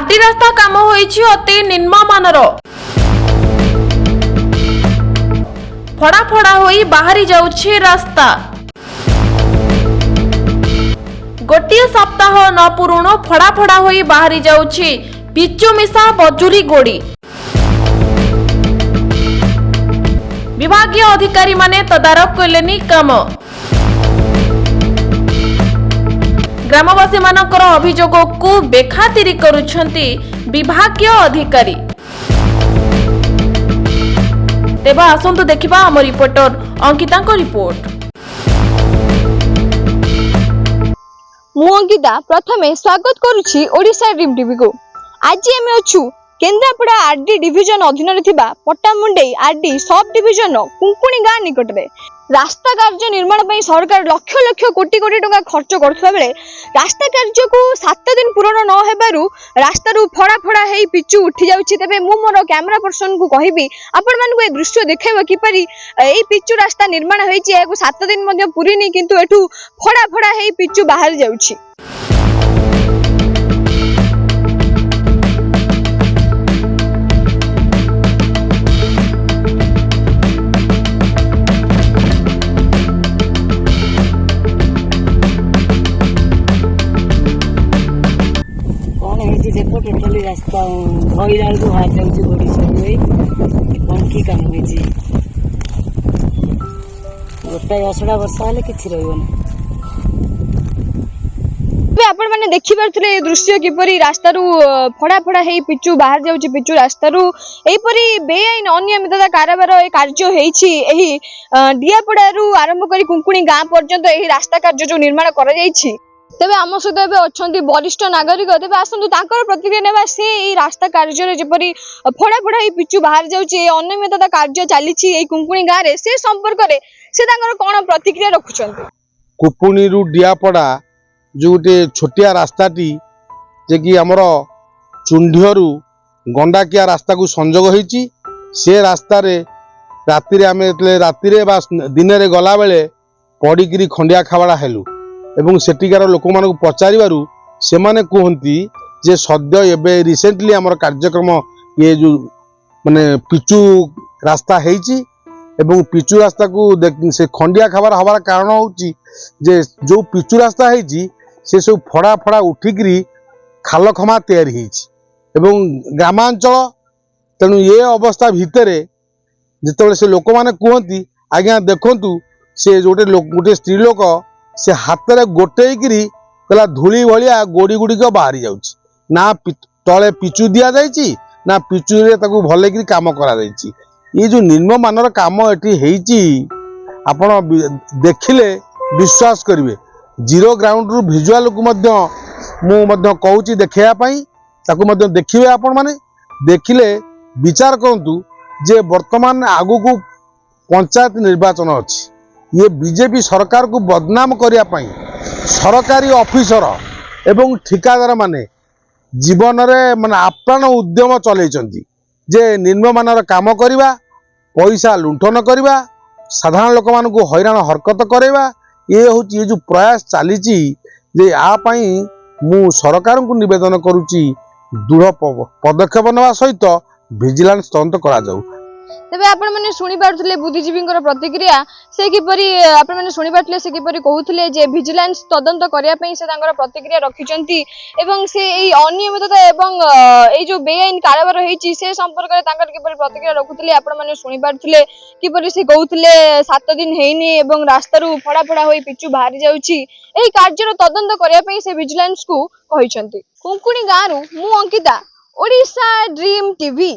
RD रास्ता काम होईछि अति निम्नमानर फड़ा फड़ा होई बाहरी जाउछि रास्ता। गोटे सप्ताह न पुरुण फड़ा फड़ा होई बाहरी जाउछि पिचु मिसा बजुरी गोड़ी। विभागीय अधिकारी माने तदारक कलेनी काम। ग्रामवासी मानकर अभियोग को बेखातिरी करुछंती विभागीय अधिकारी। तेबा आसंतु देखिबा हम रिपोर्टर अंकिता को रिपोर्ट। मु अंकिता प्रथमे स्वागत करुछि ओडिशा ड्रीम टीवी को। आज आम अच्छु केन्द्रापड़ा आरडी डिविजन अधीन पट्टामुंडई आरडी सब डिविजन कुंकुणी गाँ निकट में रास्ता कार्य निर्माण पर सरकार लक्ष लक्ष कोटी कोटी टंका खर्च करुवा बेले रास्ता कार्य को 7 दिन पूरण न हेबारु रास्तारू फड़ा फड़ा हे पिचु उठी जाउछि। तेबे मु मोर कैमरा पर्सन को कहिबी आपण मानकु ए दृश्य देखाइबो किपरि ए पिचु रास्ता निर्माण होईछि। एगु 7 दिन मध्ये पुरीनी किंतु एठू फड़ा फड़ा हे पिचु बाहर जाउछि। देखो टोटली रास्ता भईला को बाहर जाउछि ओडिसा कौन की काम होइछि। गोटाए असड़ा वर्षा हेले किछि रहइबो ना। आपण माने देखि परथले दृश्य किपरि रास्तारू फड़ा फड़ा हे पिचु बाहर जाउछि। पिचु रास्तारू एपरि बेआईन अनियमितता कारबार ए कार्य हेछि। एही डियापड़ारू आरंभ करी कुंकुणी गाँ पर्यंत एही रास्ता कार्य जो निर्माण करा जाइछि। तेबे आम सहित एबे अछंती वरिष्ठ नागरिक। तेबे आसंतु तांकर प्रतिक्रिया नेबा से एही रास्ता कार्य रे जेपरि फड़ा फड़ा हे पिचु बाहर जाउछि अनियमितता कार्य चालिछि एही कुंकुणी गाँ रे से संपर्क रे से तांकर कोन प्रतिक्रिया रखुछंती। कुपुणी रु डियापड़ा जो गोटे छोटिया रास्ताटी जे कि आमर चुंढियरू गंडाकिया रास्ता को संजोग होईछि। से रास्ता रे राति रे आमे राति रे बा दिन रे गला बेले पड़िकी खंडिया खाबड़ा हेलु एवं सेटिकार लोक मान पचारू से माने कहती जे सद्य एबे रिसेंटली आमर कार्यक्रम ये जो माने पिचु रास्ता हेइछि एवं पिचु रास्ता को से खंडिया खाबार हबार कारण होउछि जे जो पिचु रास्ता हेइछि से सब फड़ा फड़ा उठिकी खाल खमा तैयारी हेइछि एवं ग्रामांचल तेणु ये अवस्था भितरे जिते से लोक माने कहती आज्ञा देखंतु से गोटे स्त्री लोक से हाथ में गोटेकरी कहला धूली भाया गोड़ी गुड़िक बाहरी जाउछि ना तले पिचु दिया जाइछि ना पिचु रे ताकू भले काम करा जाइछि। ये जो निम्न मानर काम एठी हेइछि आपण देखिले विश्वास करिवे। जीरो ग्राउंड रु विजुअल को मध्य मु मध्य कहूछि देखिया पई ताकू मध्य देखिवे। आपण माने देखिले विचार करंतु जे वर्तमान आगु को पंचायत निर्वाचन अछि। ये बीजेपी सरकार को बदनाम करिया पई सरकारी ऑफिसर एवं ठिकादार माने जीवन रे माने आप्राण उद्यम चलैचंती जे निम्नमानर काम करिबा पैसा लुंठन करिबा साधारण लोक मान को हैरान हरकत करैबा ये होची ये जो प्रयास चलीची जे आ पई मु सरकार को निवेदन करूची दृढ़ पदक्षेप नवा सहित विजिलेंस तदंत करा जाऊ। तेबे आपण माने सुनि पारथले बुद्धिजीवींकर प्रतिक्रिया से किपरि आपण माने सुनि पारथले से किपरि कहउथले जे विजिलेंस तदंत करिया पई से तांकर प्रतिक्रिया रखिचंती एवं से एई अनियमितता एवं एई जो बेआईन कारबार हेछि से संपर्क रे तांकर किपरि प्रतिक्रिया रखुथले आपण माने सुनि पारथले किपरि से कहउथले 7 दिन हेइनी एवं रास्तारू फड़ा फड़ा होई पिचु बाहरी जाउछि। एई कार्यर तदंत करिया पई से विजिलेंस को कहिचंती। कुंकुणी गाँरू मु अंकिता ओडिशा ड्रीम टीवी।